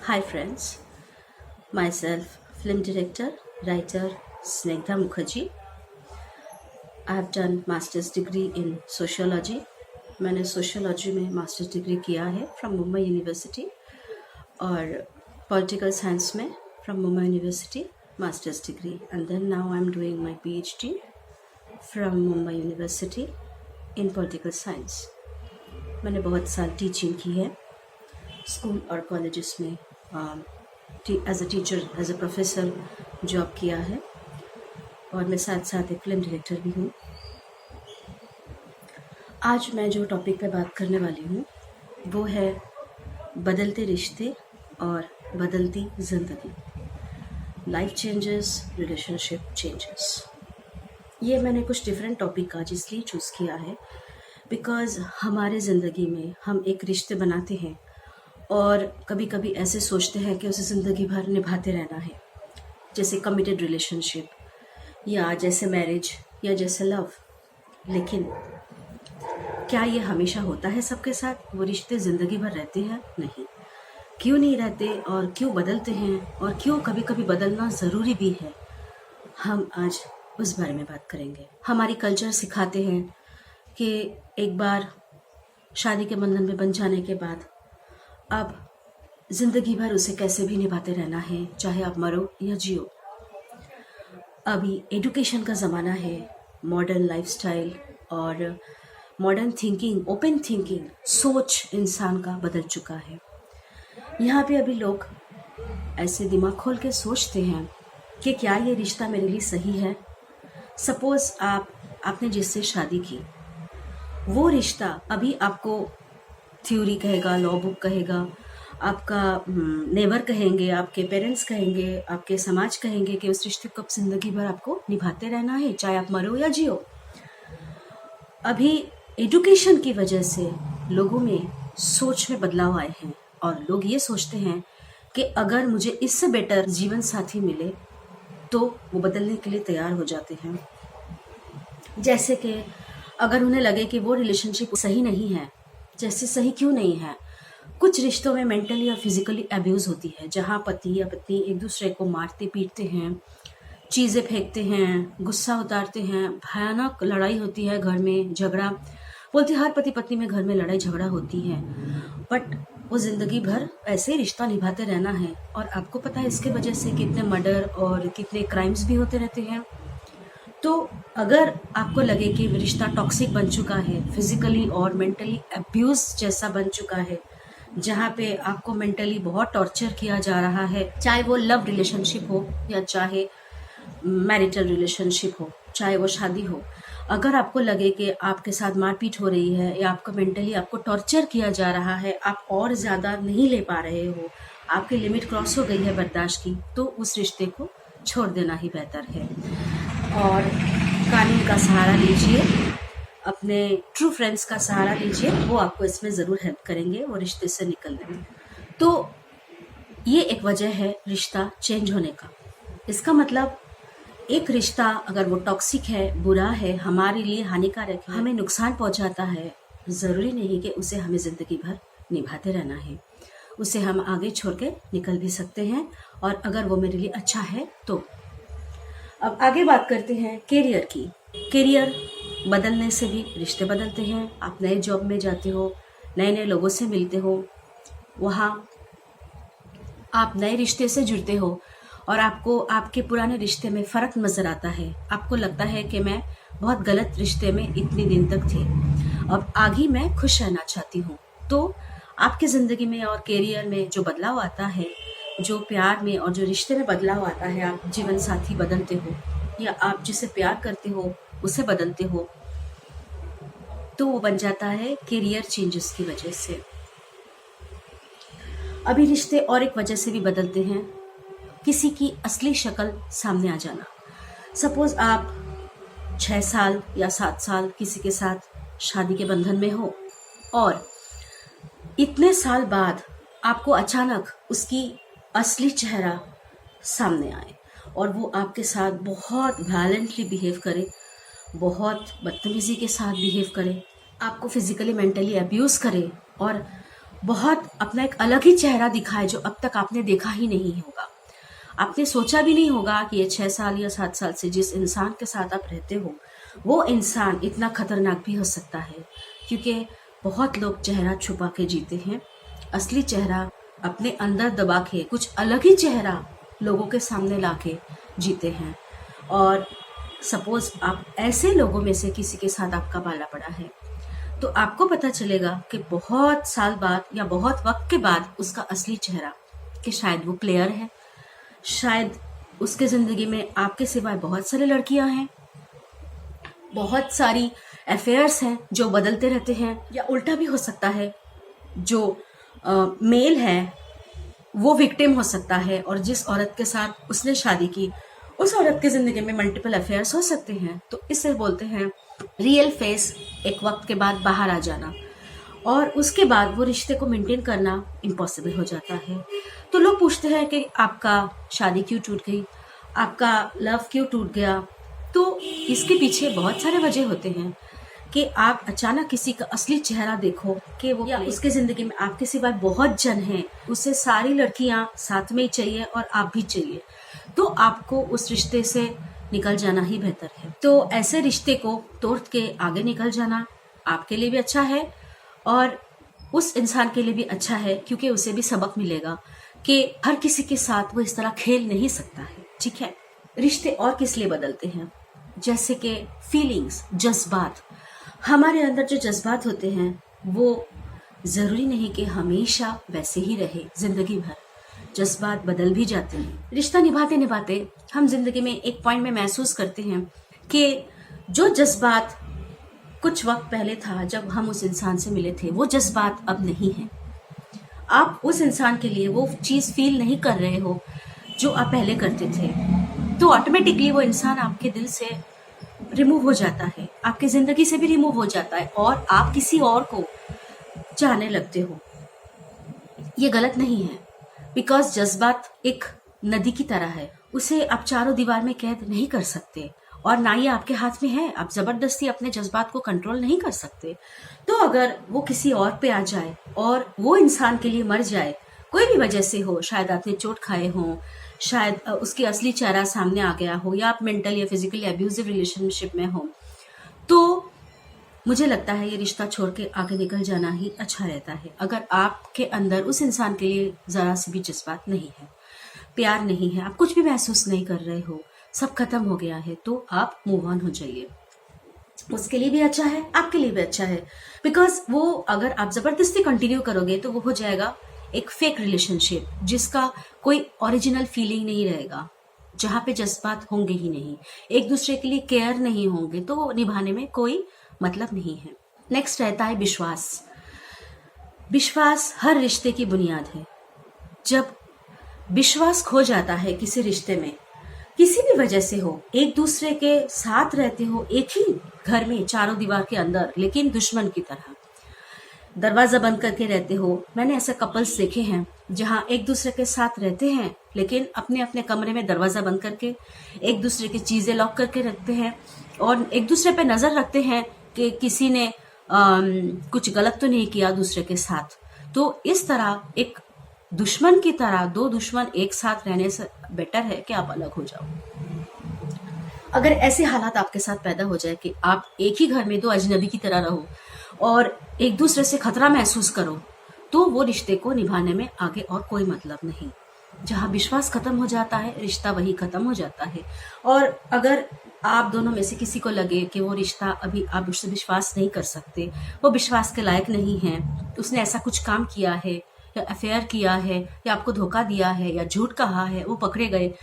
Hi friends, myself film director, writer Snegdha Mukherjee. I have done master's degree in sociology. मैंने sociology में master's degree किया है from Mumbai University और political science में from Mumbai University master's degree and then now I'm doing my PhD from Mumbai University in political science. मैंने बहुत साल teaching की है स्कूल और कॉलेजेस में as a teacher as a professor job किया है और मैं साथ साथ एक फिल्म डायरेक्टर भी हूँ। आज मैं जो टॉपिक पे बात करने वाली हूँ वो है बदलते रिश्ते और बदलती ज़िंदगी। Life changes, relationship changes. ये मैंने कुछ डिफरेंट टॉपिक आज इसलिए चूज़ किया है बिकॉज़ हमारे ज़िंदगी में हम एक रिश्ते बनाते हैं और कभी कभी ऐसे सोचते हैं कि उसे ज़िंदगी भर निभाते रहना है, जैसे कमिटेड रिलेशनशिप या जैसे मैरिज या जैसे लव। लेकिन क्या ये हमेशा होता है सबके साथ? वो रिश्ते ज़िंदगी भर रहते हैं? नहीं। क्यों नहीं रहते और क्यों बदलते हैं और क्यों कभी कभी बदलना ज़रूरी भी है, हम आज उस बारे में बात करेंगे। हमारी कल्चर सिखाते हैं कि एक बार शादी के बंधन में बंध जाने के बाद अब ज़िंदगी भर उसे कैसे भी निभाते रहना है, चाहे आप मरो या जियो। अभी एजुकेशन का ज़माना है, मॉडर्न लाइफस्टाइल और मॉडर्न थिंकिंग, ओपन थिंकिंग, सोच इंसान का बदल चुका है। यहाँ पे अभी लोग ऐसे दिमाग खोल के सोचते हैं कि क्या ये रिश्ता मेरे लिए सही है। सपोज़ आपने जिससे शादी की, वो रिश्ता अभी आपको थ्योरी कहेगा, लॉ बुक कहेगा, आपका नेबर कहेंगे, आपके पेरेंट्स कहेंगे, आपके समाज कहेंगे कि उस रिश्ते को ज़िंदगी भर आपको निभाते रहना है, चाहे आप मरो या जियो। अभी एजुकेशन की वजह से लोगों में सोच में बदलाव आए हैं और लोग ये सोचते हैं कि अगर मुझे इससे बेटर जीवन साथी मिले तो वो बदलने के लिए तैयार हो जाते हैं। जैसे कि अगर उन्हें लगे कि वो रिलेशनशिप सही नहीं है, जैसे सही क्यों नहीं है, कुछ रिश्तों में मेंटली और फिजिकली अब्यूज़ होती है, जहाँ पति या पत्नी एक दूसरे को मारते पीटते हैं, चीज़ें फेंकते हैं, गुस्सा उतारते हैं, भयानक लड़ाई होती है घर में, झगड़ा। बोलते हर पति पत्नी में घर में लड़ाई झगड़ा होती है, बट वो ज़िंदगी भर ऐसे रिश्ता निभाते रहना है। और आपको पता है इसके वजह से कितने मर्डर और कितने क्राइम्स भी होते रहते हैं। तो अगर आपको लगे कि रिश्ता टॉक्सिक बन चुका है, फिजिकली और मेंटली अब्यूज़ जैसा बन चुका है, जहाँ पे आपको मेंटली बहुत टॉर्चर किया जा रहा है, चाहे वो लव रिलेशनशिप हो या चाहे मैरिटल रिलेशनशिप हो, चाहे वो शादी हो, अगर आपको लगे कि आपके साथ मारपीट हो रही है या आपको मेंटली आपको टॉर्चर किया जा रहा है, आप और ज़्यादा नहीं ले पा रहे हो, आपकी लिमिट क्रॉस हो गई है बर्दाश्त की, तो उस रिश्ते को छोड़ देना ही बेहतर है। और कानून का सहारा लीजिए, अपने ट्रू फ्रेंड्स का सहारा लीजिए, वो आपको इसमें ज़रूर हेल्प करेंगे वो रिश्ते से निकलने में। तो ये एक वजह है रिश्ता चेंज होने का। इसका मतलब एक रिश्ता अगर वो टॉक्सिक है, बुरा है, हमारे लिए हानिकारक है, हमें नुकसान पहुंचाता है, ज़रूरी नहीं कि उसे हमें ज़िंदगी भर निभाते रहना है। उसे हम आगे छोड़ के निकल भी सकते हैं और अगर वो मेरे लिए अच्छा है तो। अब आगे बात करते हैं कैरियर की। कैरियर बदलने से भी रिश्ते बदलते हैं। आप नए जॉब में जाते हो, नए नए लोगों से मिलते हो, वहाँ आप नए रिश्ते से जुड़ते हो और आपको आपके पुराने रिश्ते में फ़र्क नज़र आता है। आपको लगता है कि मैं बहुत गलत रिश्ते में इतने दिन तक थी, अब आगे मैं खुश रहना चाहती हूँ। तो आपकी ज़िंदगी में और कैरियर में जो बदलाव आता है, जो प्यार में और जो रिश्ते में बदलाव आता है, आप जीवन साथी बदलते हो या आप जिसे प्यार करते हो उसे बदलते हो, तो वो बन जाता है कैरियर चेंजेस की वजह से। अभी रिश्ते और एक वजह से भी बदलते हैं, किसी की असली शक्ल सामने आ जाना। सपोज आप 6 साल या 7 साल किसी के साथ शादी के बंधन में हो और इतने साल बाद आपको अचानक उसकी असली चेहरा सामने आए और वो आपके साथ बहुत वायलेंटली बिहेव करे, बहुत बदतमीज़ी के साथ बिहेव करे, आपको फिजिकली मेंटली अब्यूज़ करे और बहुत अपना एक अलग ही चेहरा दिखाए जो अब तक आपने देखा ही नहीं होगा। आपने सोचा भी नहीं होगा कि ये 6 साल या 7 साल से जिस इंसान के साथ आप रहते हो वो इंसान इतना खतरनाक भी हो सकता है, क्योंकि बहुत लोग चेहरा छुपा के जीते हैं, असली चेहरा अपने अंदर दबा के कुछ अलग ही चेहरा लोगों के सामने ला के जीते हैं। और सपोज आप ऐसे लोगों में से किसी के साथ आपका पाला पड़ा है तो आपको पता चलेगा कि बहुत साल बाद या बहुत वक्त के बाद उसका असली चेहरा, कि शायद वो प्लेयर है, शायद उसके ज़िंदगी में आपके सिवाय बहुत सारी लड़कियां हैं, बहुत सारी अफेयर्स हैं जो बदलते रहते हैं, या उल्टा भी हो सकता है जो मेल है वो विक्टिम हो सकता है और जिस औरत के साथ उसने शादी की उस औरत की ज़िंदगी में मल्टीपल अफेयर्स हो सकते हैं। तो इसे बोलते हैं रियल फेस एक वक्त के बाद बाहर आ जाना, और उसके बाद वो रिश्ते को मेंटेन करना इम्पॉसिबल हो जाता है। तो लोग पूछते हैं कि आपका शादी क्यों टूट गई, आपका लव क्यों टूट गया। तो इसके पीछे बहुत सारे वजह होते हैं कि आप अचानक किसी का असली चेहरा देखो कि वो, या उसके जिंदगी में आपके सिवाय बहुत जन हैं, उसे सारी लड़कियां साथ में ही चाहिए और आप भी चाहिए, तो आपको उस रिश्ते से निकल जाना ही बेहतर है। तो ऐसे रिश्ते को तोड़ के आगे निकल जाना आपके लिए भी अच्छा है और उस इंसान के लिए भी अच्छा है, क्योंकि उसे भी सबक मिलेगा कि हर किसी के साथ वो इस तरह खेल नहीं सकता है। ठीक है, रिश्ते और किस लिए बदलते हैं, जैसे कि फीलिंग्स, जज्बात। हमारे अंदर जो जज्बात होते हैं वो जरूरी नहीं कि हमेशा वैसे ही रहे जिंदगी भर, जज्बात बदल भी जाते हैं। रिश्ता निभाते निभाते हम जिंदगी में एक पॉइंट में महसूस करते हैं कि जो जज्बात कुछ वक्त पहले था जब हम उस इंसान से मिले थे वो जज्बात अब नहीं है। आप उस इंसान के लिए वो चीज फील नहीं कर रहे हो जो आप पहले करते थे, तो ऑटोमेटिकली वो इंसान आपके दिल से रिमूव हो जाता है, आपकी जिंदगी से भी रिमूव हो जाता है और आप किसी और को चाहने लगते हो। ये गलत नहीं है, बिकॉज जज्बात एक नदी की तरह है, उसे आप चारों दीवार में कैद नहीं कर सकते और ना ही आपके हाथ में है, आप जबरदस्ती अपने जज्बात को कंट्रोल नहीं कर सकते। तो अगर वो किसी और पे आ जाए और वो इंसान के लिए मर जाए, कोई भी वजह से हो, शायद आपने चोट खाए हो, शायद उसकी असली चेहरा सामने आ गया हो, या आप मेंटल या फिजिकली अब्यूजिव रिलेशनशिप में हो, तो मुझे लगता है ये रिश्ता छोड़ के आगे निकल जाना ही अच्छा रहता है। अगर आपके अंदर उस इंसान के लिए जरा सी भी जज्बात नहीं है, प्यार नहीं है, आप कुछ भी महसूस नहीं कर रहे हो, सब खत्म हो गया है, तो आप मूव ऑन हो जाइए। उसके लिए भी अच्छा है, आपके लिए भी अच्छा है, बिकॉज वो अगर आप जबरदस्ती कंटिन्यू करोगे तो वो हो जाएगा एक फेक रिलेशनशिप जिसका कोई ओरिजिनल फीलिंग नहीं रहेगा, जहाँ पे जज्बात होंगे ही नहीं, एक दूसरे के लिए केयर नहीं होंगे, तो वो निभाने में कोई मतलब नहीं है। नेक्स्ट रहता है विश्वास। विश्वास हर रिश्ते की बुनियाद है। जब विश्वास खो जाता है किसी रिश्ते में, किसी भी वजह से हो, एक दूसरे के साथ रहते हो एक ही घर में चारों दीवार के अंदर, लेकिन दुश्मन की तरह दरवाजा बंद करके रहते हो। मैंने ऐसे कपल्स देखे हैं जहां एक दूसरे के साथ रहते हैं लेकिन अपने अपने कमरे में दरवाजा बंद करके एक दूसरे की चीजें लॉक करके रखते हैं और एक दूसरे पे नजर रखते हैं कि किसी ने कुछ गलत तो नहीं किया दूसरे के साथ। तो इस तरह एक दुश्मन की तरह दो दुश्मन एक साथ रहने से बेटर है कि आप अलग हो जाओ। अगर ऐसे हालात आपके साथ पैदा हो जाए कि आप एक ही घर में दो अजनबी की तरह रहो और एक दूसरे से खतरा महसूस करो, तो वो रिश्ते को निभाने में आगे और कोई मतलब नहीं। जहाँ विश्वास खत्म हो जाता है, रिश्ता वही खत्म हो जाता है। और अगर आप दोनों में से किसी को लगे कि वो रिश्ता अभी आप उससे विश्वास नहीं कर सकते, वो विश्वास के लायक नहीं है, उसने ऐसा कुछ काम किया है या अफेयर किया है या आपको धोखा दिया है या झूठ कहा है, वो पकड़े गए,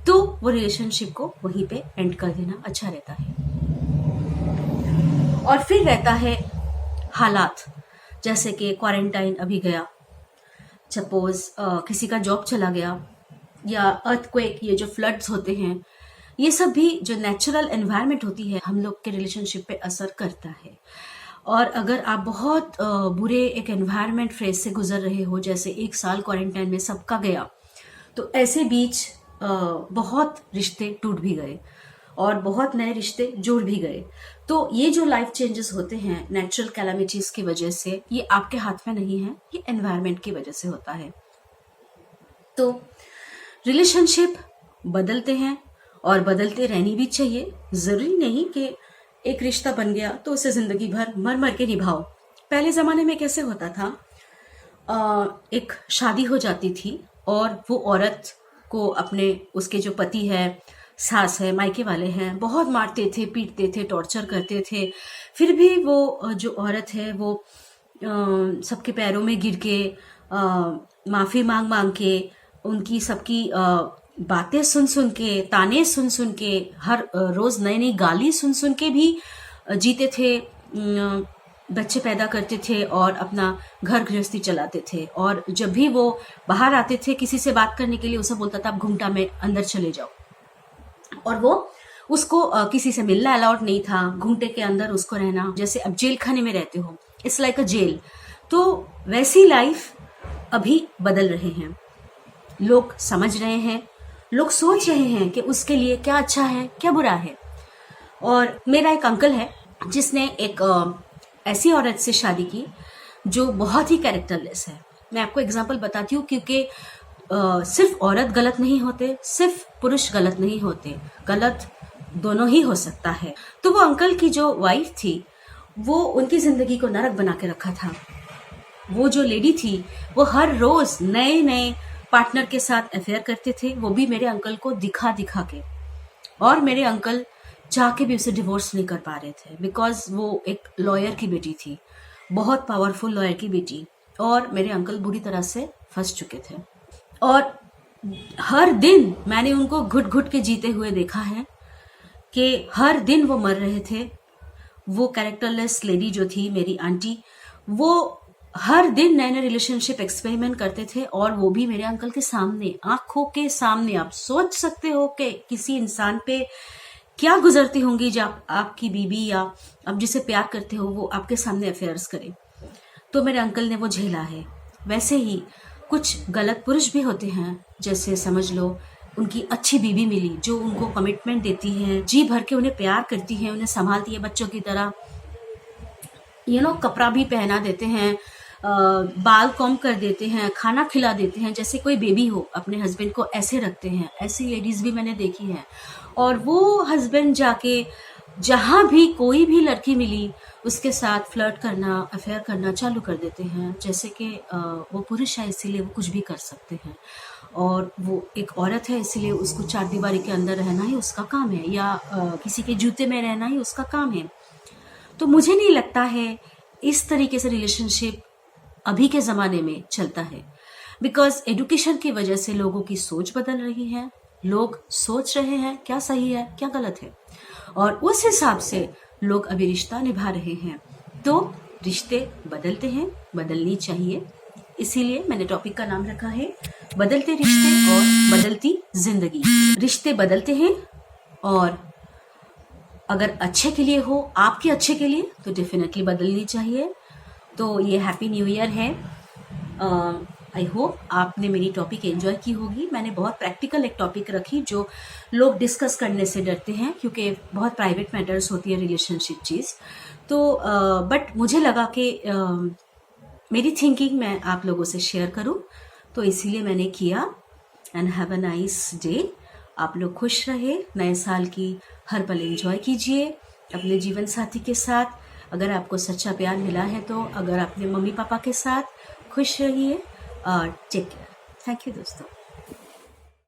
तो वो रिलेशनशिप को वहीं पे एंड कर देना अच्छा रहता है। और फिर रहता है हालात, जैसे कि क्वारंटाइन अभी गया, सपोज किसी का जॉब चला गया, या अर्थक्वेक, ये जो फ्लड्स होते हैं, ये सब भी जो नेचुरल एनवायरनमेंट होती है हम लोग के रिलेशनशिप पे असर करता है। और अगर आप बहुत बुरे एक एनवायरनमेंट फेज से गुजर रहे हो, जैसे 1 साल क्वारंटाइन में सबका गया, तो ऐसे बीच बहुत रिश्ते टूट भी गए और बहुत नए रिश्ते जुड़ भी गए। तो ये जो लाइफ चेंजेस होते हैं नेचुरल कैलामिटीज की वजह से, ये आपके हाथ में नहीं है, ये एनवायरनमेंट की वजह से होता है। तो रिलेशनशिप बदलते हैं और बदलते रहनी भी चाहिए। जरूरी नहीं कि एक रिश्ता बन गया तो उसे जिंदगी भर मर मर के निभाओ। पहले जमाने में कैसे होता था, एक शादी हो जाती थी और वो औरत को अपने उसके जो पति है, सास है, मायके वाले हैं, बहुत मारते थे, पीटते थे, टॉर्चर करते थे। फिर भी वो जो औरत है वो सबके पैरों में गिर के माफी मांग मांग के, उनकी सबकी बातें सुन सुन के, ताने सुन सुन के, हर रोज नई नई गाली सुन सुन के भी जीते थे, बच्चे पैदा करते थे और अपना घर गृहस्थी चलाते थे। और जब भी वो बाहर आते थे किसी से बात करने के लिए, उसे बोलता था आप घूमटा में अंदर चले जाओ, और वो उसको किसी से मिलना अलाउड नहीं था, घूमटे के अंदर उसको रहना, जैसे अब जेल खाने में रहते हो, इट्स लाइक अ जेल। तो वैसी लाइफ अभी बदल रहे हैं, लोग समझ रहे हैं, लोग सोच रहे हैं कि उसके लिए क्या अच्छा है क्या बुरा है। और मेरा एक अंकल है जिसने एक ऐसी औरत से शादी की जो बहुत ही कैरेक्टरलेस है। मैं आपको एग्जांपल बताती हूँ, क्योंकि सिर्फ औरत गलत नहीं होते, सिर्फ पुरुष गलत नहीं होते, गलत दोनों ही हो सकता है। तो वो अंकल की जो वाइफ थी वो उनकी जिंदगी को नरक बना के रखा था। वो जो लेडी थी वो हर रोज नए नए पार्टनर के साथ अफेयर करते थे, वो भी मेरे अंकल को दिखा दिखा के। और मेरे अंकल चाह के भी उसे डिवोर्स नहीं कर पा रहे थे, बिकॉज वो एक लॉयर की बेटी थी, बहुत पावरफुल लॉयर की बेटी, और मेरे अंकल बुरी तरह से फंस चुके थे। और हर दिन मैंने उनको घुट घुट के जीते हुए देखा है कि हर दिन वो मर रहे थे। वो कैरेक्टरलेस लेडी जो थी मेरी आंटी, वो हर दिन नए नए रिलेशनशिप एक्सपेरिमेंट करते थे, और वो भी मेरे अंकल के सामने, आंखों के सामने। आप सोच सकते हो कि किसी इंसान पे क्या गुजरती होंगी जब आपकी बीवी या आप जिसे प्यार करते हो वो आपके सामने अफेयर्स करे। तो मेरे अंकल ने वो झेला है। वैसे ही कुछ गलत पुरुष भी होते हैं, जैसे समझ लो उनकी अच्छी बीवी मिली जो उनको कमिटमेंट देती है, जी भर के उन्हें प्यार करती है, उन्हें संभालती है बच्चों की तरह, कपड़ा भी पहना देते हैं, बाल कॉम कर देते हैं, खाना खिला देते हैं, जैसे कोई बेबी हो, अपने हस्बैंड को ऐसे रखते हैं। ऐसी लेडीज भी मैंने देखी हैं। और वो हस्बैंड जाके जहां भी कोई भी लड़की मिली उसके साथ फ्लर्ट करना, अफेयर करना चालू कर देते हैं, जैसे कि वो पुरुष है इसीलिए वो कुछ भी कर सकते हैं, और वो एक औरत है इसीलिए उसको चार दीवारी के अंदर रहना ही उसका काम है, या किसी के जूते में रहना ही उसका काम है। तो मुझे नहीं लगता है इस तरीके से रिलेशनशिप अभी के ज़माने में चलता है, बिकॉज एजुकेशन की वजह से लोगों की सोच बदल रही है। लोग सोच रहे हैं क्या सही है क्या गलत है, और उस हिसाब से लोग अभी रिश्ता निभा रहे हैं। तो रिश्ते बदलते हैं, बदलनी चाहिए। इसीलिए मैंने टॉपिक का नाम रखा है बदलते रिश्ते और बदलती जिंदगी। रिश्ते बदलते हैं, और अगर अच्छे के लिए हो, आपके अच्छे के लिए, तो डेफिनेटली बदलनी चाहिए। तो ये हैप्पी न्यू ईयर है। आई होप आपने मेरी टॉपिक एंजॉय की होगी। मैंने बहुत प्रैक्टिकल एक टॉपिक रखी जो लोग डिस्कस करने से डरते हैं, क्योंकि बहुत प्राइवेट मैटर्स होती है रिलेशनशिप चीज़। तो बट मुझे लगा कि मेरी थिंकिंग मैं आप लोगों से शेयर करूं, तो इसीलिए मैंने किया। And have a nice day. आप लोग खुश रहे, नए साल की हर पल एंजॉय कीजिए अपने जीवन साथी के साथ। अगर आपको सच्चा प्यार मिला है तो, अगर अपने मम्मी पापा के साथ खुश रहिए और टेक केयर। थैंक यू दोस्तों।